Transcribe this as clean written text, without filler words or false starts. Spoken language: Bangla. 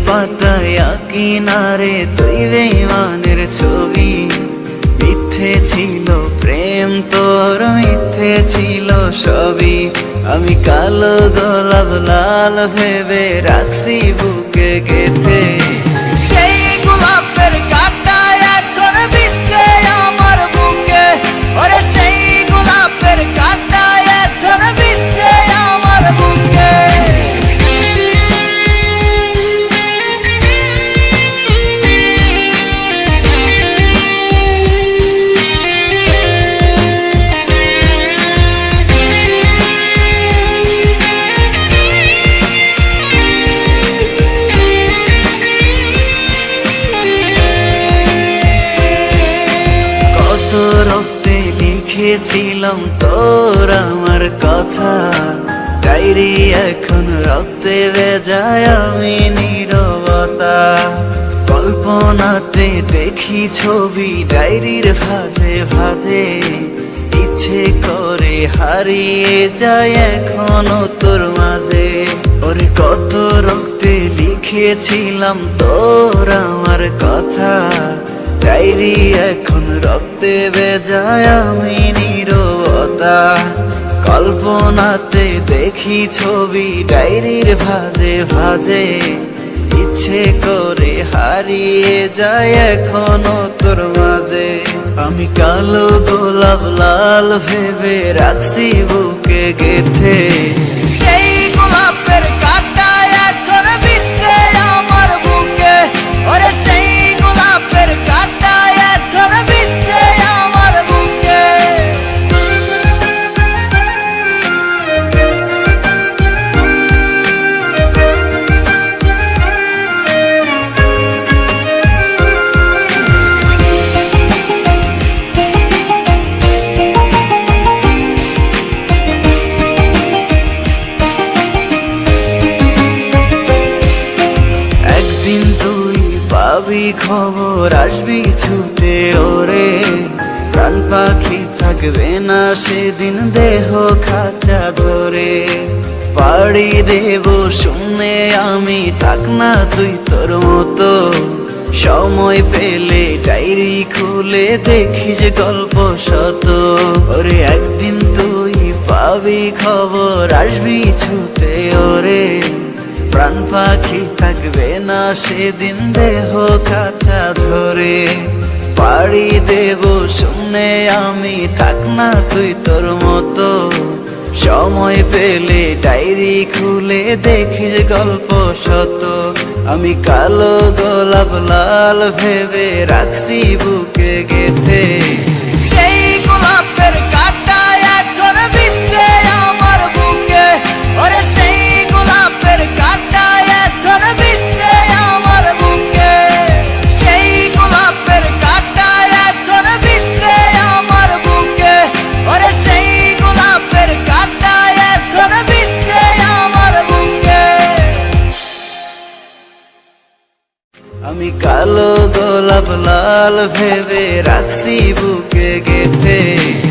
পাতায় কিনারে তুই বেঈমানের ছবি। মিথ্যে ছিল প্রেম তোর, মিথ্যে ছিল সবই। আমি কালো গোলাপ লাল ভেবে রাখছি বুকে গেথে। সেই গোলাপের কাঁটা এখন বিচ্ছে আমার বুকে, ওরে সেই গোলাপের কাঁটা এখন বিচ্ছে আমার বুকে। রক্তে লিখেছিলাম তোর আমার কথা, ডায়েরি এখন রক্তে ভেজায় আমি নীরবতা। কল্পনাতে দেখি ছবি ডায়েরির ভাঁজে ভাঁজে, ইচ্ছে করে হারিয়ে যায় এখনো তোর মাঝে। ওরে কত রক্তে লিখেছিলাম তোর আমার কথা, ডায়েরি এখন রক্তে ভেজায় আমি নীরবতা। কল্পনাতে দেখি ছবি ডায়েরির ভাঁজে ভাঁজে, ইচ্ছে করে হারিয়ে যায় এখনো তোর মাঝে। আমি কালো গোলাপ লাল ভেবে রাখছি বুকে গেথে। সেই গোলাপের কাঁটা এখন বিচ্ছে আমার বুকে, ওরে সেই গোলাপের কাঁটা এখন বিচ্ছে আমার বুকে। একদিন তুই পাবি খবর, আসবি ছুটে ওরে। প্রাণ পাখি থাকবে না সেদিন দেহ খাঁচা ধরে। পাড়ি দেব শুনে আমি, থাক না তুই তোর মতো। সময় পেলে ডায়েরি খুলে দেখিস গল্প শত। ওরে একদিন তুই পাবি খবর, আসবি ছুটে ওরে। প্রাণ পাখি থাকবে না সেদিন দেহ খাঁচা ধরে। পাড়ি দেব শুনে আমি, থাক না তুই তোর মতো। সময় পেলে ডায়েরি খুলে দেখিস গল্প শত। আমি কালো গোলাপ লাল ভেবে রাখছি বুকে গেথে। সেই গোলাপের কাঁটা এখন বিচ্ছে আমার বুকে, ওরে সেই গোলাপের কাঁটা এখন বিচ্ছে আমার বুকে। সেই গোলাপের কাঁটা এখন বিচ্ছে আমার বুকে, ওরে সেই গোলাপের কাঁটা এখন বিচ্ছে আমার বুকে। আমি কালো গোলাপ লাল ভেবে রাখছি বুকে গেথে।